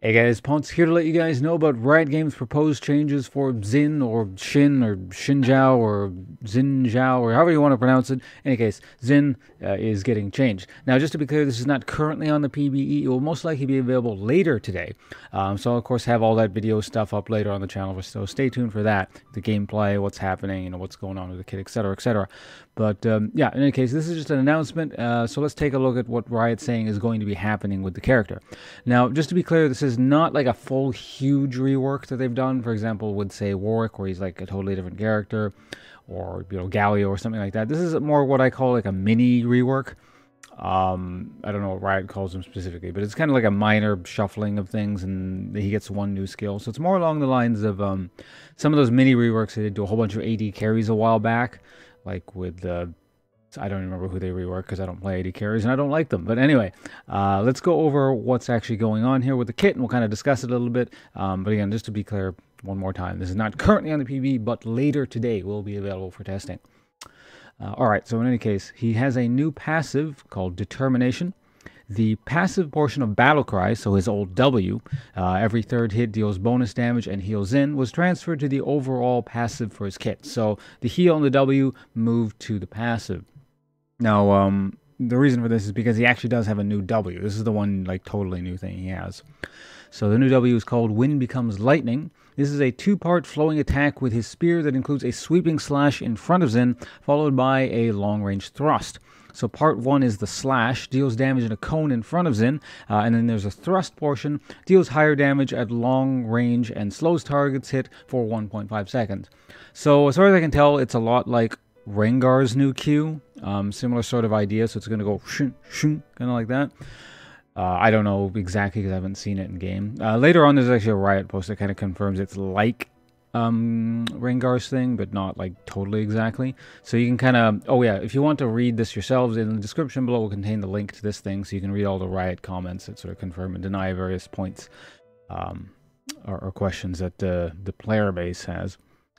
Hey guys, Ponce here to let you guys know about Riot Games' proposed changes for Xin or Xin Zhao or Xin Zhao or however you want to pronounce it. In any case, Xin is getting changed. Now, just to be clear, this is not currently on the PBE. It will most likely be available later today. So I'll, of course, have all that video stuff up later on the channel, so stay tuned for that. The gameplay, what's happening, what's going on with the kid, etc., etc. But yeah, in any case, this is just an announcement. So let's take a look at what Riot's saying is going to be happening with the character. Now, just to be clear, this is not like a full huge rework that they've done. For example, with say Warwick, where he's like a totally different character, or Galio or something like that. This is more what I call like a mini rework. I don't know what Riot calls them specifically, but it's kind of like a minor shuffling of things, and he gets one new skill. So it's more along the lines of some of those mini reworks they did to a whole bunch of AD carries a while back, like with I don't remember who they rework because I don't play AD carries and I don't like them. But anyway, let's go over what's actually going on here with the kit, and we'll kind of discuss it a little bit. But again, just to be clear one more time, this is not currently on the PB, but later today will be available for testing. Alright, so in any case, he has a new passive called Determination. The passive portion of Battle Cry, so his old W, every third hit deals bonus damage and heals in, was transferred to the overall passive for his kit. So the heal and the W moved to the passive. Now, the reason for this is because he actually does have a new W. This is the one, like, totally new thing he has. So the new W is called Wind Becomes Lightning. This is a two-part flowing attack with his spear that includes a sweeping slash in front of Xin, followed by a long-range thrust. So part 1 is the slash, deals damage in a cone in front of Xin, and then there's a thrust portion, deals higher damage at long range and slows targets hit for 1.5 seconds. So as far as I can tell, it's a lot like Rengar's new Q, similar sort of idea, so it's going to go shun, shun, kind of like that. I don't know exactly because I haven't seen it in game. Later on, there's actually a Riot post that kind of confirms it's like Rengar's thing, but not like totally exactly. So you can kind of, oh yeah, if you want to read this yourselves, in the description below will contain the link to this thing, so you can read all the Riot comments that sort of confirm and deny various points or questions that the player base has.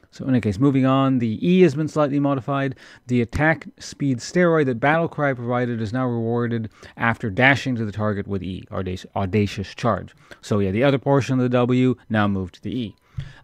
So in any case, moving on, the E has been slightly modified. The attack speed steroid that Battlecry provided is now rewarded after dashing to the target with E, Audacious Charge. So yeah, the other portion of the W now moved to the E.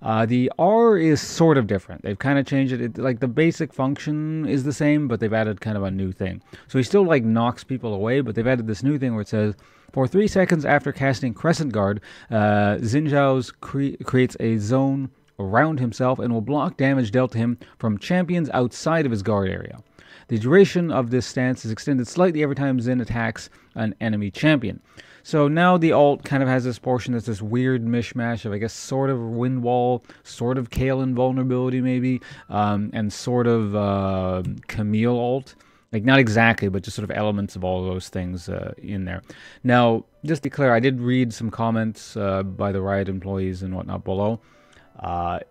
The R is sort of different. They've kind of changed it. Like the basic function is the same, but they've added kind of a new thing. So he still like knocks people away, but they've added this new thing where it says, for 3 seconds after casting Crescent Guard, Xin Zhao's creates a zone around himself and will block damage dealt to him from champions outside of his guard area. The duration of this stance is extended slightly every time Xin attacks an enemy champion. So now the ult kind of has this portion that's this weird mishmash of, I guess, sort of Wind Wall, sort of Kale invulnerability maybe, and sort of Camille ult. Like, not exactly, but just sort of elements of all those things in there. Now, just to be clear, I did read some comments by the Riot employees and whatnot below.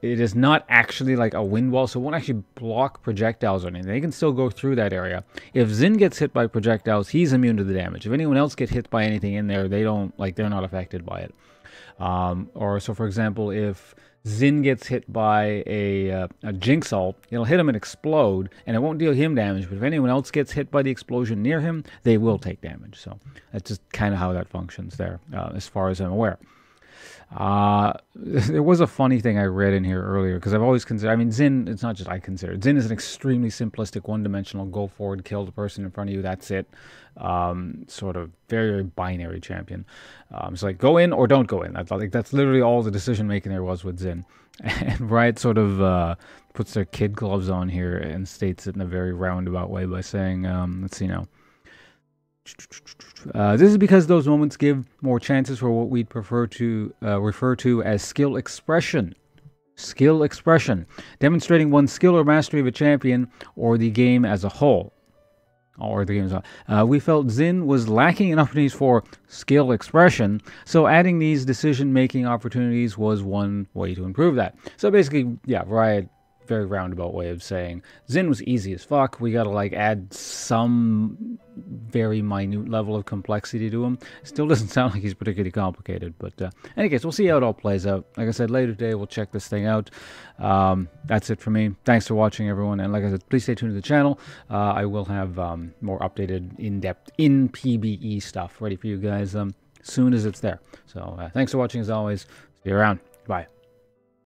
It is not actually like a wind wall, so it won't actually block projectiles or anything. They can still go through that area. If Xin gets hit by projectiles, he's immune to the damage. If anyone else gets hit by anything in there, they don't, like, they're not affected by it. Or so, for example, if Xin gets hit by a Jinx ult, it'll hit him and explode, and it won't deal him damage, but if anyone else gets hit by the explosion near him, they will take damage. So that's just kind of how that functions there, as far as I'm aware. There was a funny thing I read in here earlier, because I've always considered, I mean, Xin, it's not just I consider, Xin is an extremely simplistic, one-dimensional, go forward, kill the person in front of you, that's it, sort of very, very binary champion. It's like, go in or don't go in. That's literally all the decision-making there was with Xin. And Riot sort of puts their kid gloves on here and states it in a very roundabout way by saying, let's see now. This is because those moments give more chances for what we'd prefer to refer to as skill expression. Skill expression, demonstrating one's skill or mastery of a champion or the game as a whole. We felt Xin was lacking in opportunities for skill expression, so adding these decision-making opportunities was one way to improve that. So basically, yeah, Riot, very roundabout way of saying Xin was easy as fuck. We gotta like add some very minute level of complexity to him. Still doesn't sound like he's particularly complicated, but any case, we'll see how it all plays out. Like I said, later today we'll check this thing out. That's it for me. Thanks for watching, everyone, and like I said, please stay tuned to the channel. I will have more updated, in-depth, in PBE stuff ready for you guys soon as it's there. So thanks for watching as always. See you around. Bye.